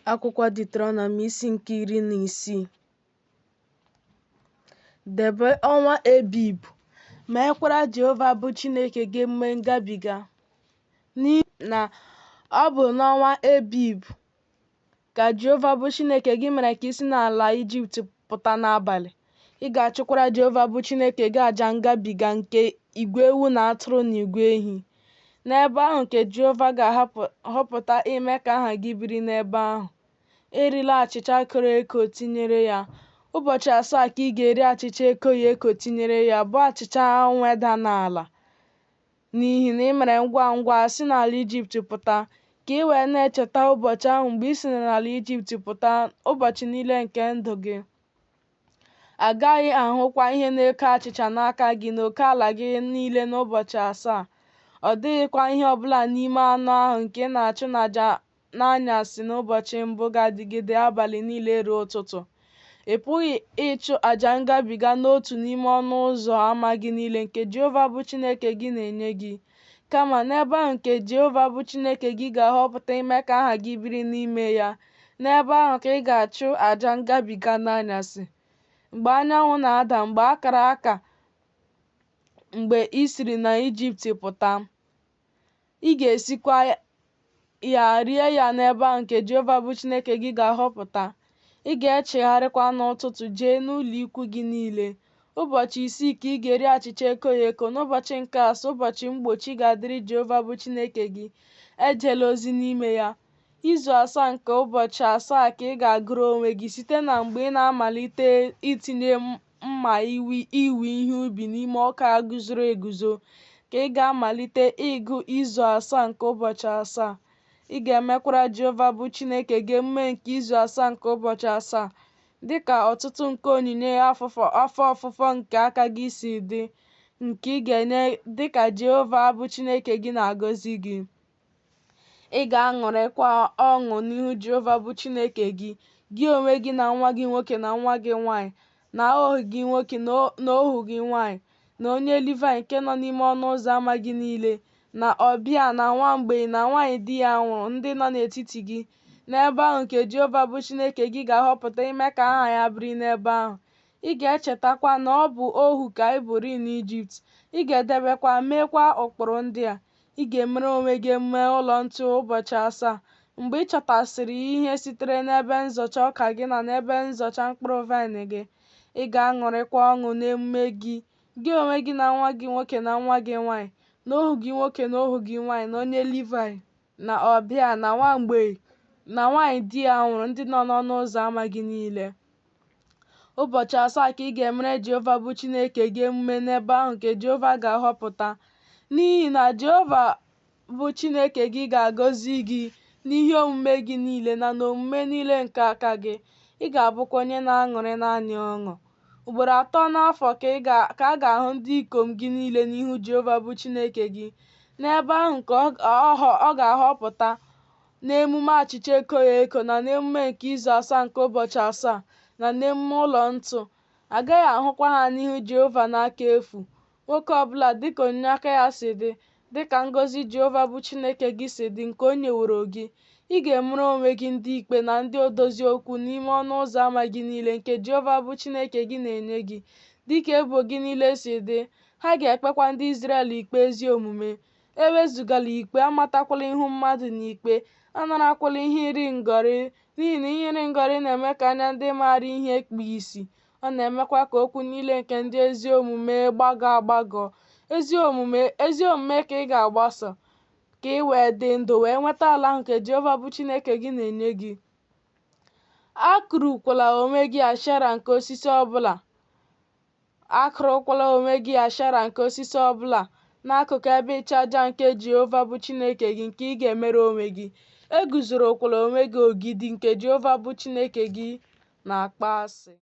Akwụkwọ Deuteronomi isi nke 16. Debe ọnwa Abib, meekwara Jehova bụ Chineke gị emume ngabiga, n'ihi na ọ bụ n'ọnwa Abib ka Jehova bụ Chineke gị mere ka i si n'ala Ijipt pụta n'abalị. Ị ga-achụkwara Jehova bụ Chineke gị àjà ngabiga nke igwe ewu na atụrụ na igwe ehi, n'ebe ahụ nke Jehova ga-ahọpụta ime ka aha gị biri n'ebe ahụ. Erila achịcha koro eko tinyere ya. Ụbọchị 7 ka ị ga-eri achịcha ekoghị eko tinyere ya, bụ achịcha nweda n'ala, n'ihi na ị mere ngwa ngwa si n'ala Ijipt pụta, ka ị wee na-echeta ụbọchị ahụ mgbe i si n'ala Ijipt pụta ụbọchị niile nke ndụ gị. A gaghị ahụkwa ihe na-eko achịcha n'aka gị n'oke ala gị niile n'ụbọchị 7. Ọ dịghịkwa ihe ọbụla n'ime anụ ahụ nke na-achụ n'àjà n'anyasị n'ụbọchị mbụ ga-adịgide abalị niile ruo ụtụtụ. Ị pụghị ịchụ àjà ngabiga n'otu n'ime ọnụ ụzọ ámá gị niile nke Jehova bụ Chineke gị na-enye gị, kama n'ebe ahụ nke Jehova bụ Chineke gị ga-ahọpụta ime ka aha gị biri n'ime ya, n'ebe ahụ ka ị ga-achụ àjà ngabiga n'anyasị, mgbe anyanwụ na-ada, mgbe akara aka mgbe i siri n'Ijipt pụta. Ị ga-esikwa ya rie ya n'ebe ahụ nke Jehova bụ Chineke gị ga-ahọpụta. Ị ga-echegharịkwa n'ụtụtụ jee n'ụlọ ikwu gị niile. Ụbọchị 6 ka ị ga-eri achịcha ekoghị eko. N'ụbọchị nke 7, ụbọchị mgbochi ga-adịrị Jehova bụ Chineke gị. Ejela ozi n'ime ya. Izu 7 nke ụbọchị 7 ka ị ga-agụrụ onwe gị site na mgbe ị na-amalite itinye mma iwe ihe ubi n'ime ọka guzoro eguzo, ka ị ga-amalite ịgụ izu 7 nke ụbọchị 7. Ị ga-emekwara Jehova bụ Chineke gị emume nke izu 7 nke ụbọchị 7, dịka ọtụtụ nke onyinye afọ ofufo nke aka gị si dị, nke ị ga-enye dịka Jehova bụ Chineke gị na-agọzi gị. Ị ga-aṅụrịkwa ọṅụ n'ihu Jehova bụ Chineke gị, gị onwe gị na nwa gị nwoke na nwa gị nwanyị, na ohu gị nwoke na ohu gị nwanyị, na onye Livayị nke nọ n'ime ọnụ ụzọ ámá gị niile, na ọbịa na nwa mgbei na nwaanyị di ya nwụrụ ndị nọ n'etiti gị, n'ebe ahụ nke Jehova bụ Chineke gị ga-ahọpụta ime ka aha ya biri n'ebe ahụ. Ị ga-echetakwa na ọ bụ ohu ka ị bụrị n'Ijipt. Ị ga-edebekwa meekwa ụkpụrụ ndị a. Ị ga-emere onwe gị emume ụlọ ntu ụbọchị 7, mgbe ị chọtasịrị ihe sitere n'ebe nzọcha ọka gị na n'ebe nzọcha mkpụrụ vaịn gị. Ị ga-aṅụrịkwa ọṅụ n'emume gị, gị onwe gị na nwa gị nwoke na nwa gị nwanyị, na ohu gị nwoke na ohu gị nwanyị, na onye Livayị, na ọbịa na nwa mgbei na nwaanyị di ya nwụrụ ndị nọ n'ọnụ ụzọ ámá gị niile. Ụbọchị 7 ka ị ga-emere Jehova bụ Chineke gị emume n'ebe ahụ nke Jehova ga-ahọpụta, n'ihi na Jehova bụ Chineke gị ga-agọzi gị n'ihe omume gị niile na n'omume niile nke aka gị. Ị ga-abụkwa onye na-aṅụrị naanị ọṅụ. Ugboro 3 n'afọ ka a ga-ahụ ndị ikom gị niile n'ihu Jehova bụ Chineke gị, n'ebe ahụ nke ọ ga-ahọpụta, n'emume achịcha ekoghị eko, na n'emume nke izu 7 nke ụbọchị 7, na n'emume ụlọ ntu. A gaghị ahụkwa ha n'ihu Jehova n'aka efu, nwoke ọbụla dịka onyinye aka ya si dị, dịka ngọzi Jehova bụ Chineke gị si dị nke o nyeworo gị. Ị ga-emere onwe gị ndị ikpe na ndị odozi okwu n'ime ọnụ ụzọ ámá gị niile nke Jehova bụ Chineke gị na-enye gị, dịka ebo gị niile si dị. Ha ga-ekpekwa ndị Izrel ikpe ezi omume. Ewezugala ikpe, amatakwala ihu mmadụ n'ikpe, anarakwala ihe iri ngọrị, n'ihi na ihe iri ngọrị na-eme ka anya ndị maara ihe kpaa isi. Ọ na-emekwa ka okwu niile nke ndị ezi omume gbagọọ agbagọ. Ezi omume ka ị ga-agbaso, ka ị wee dị ndụ wee nweta ala ahụ nke Jehova bụ Chineke gị na-enye gị. Akụrụkwala onwe gị Ashera nke osisi ọbụla. Akụrụkwala onwe gị Ashera nke osisi ọbụla n'akụkụ ebe ịchụ aja nke Jehova bụ Chineke gị nke ị ga-emere onwe gị. Eguzorokwala onwe gị ogidi nke Jehova bụ Chineke gị na-akpọ asị.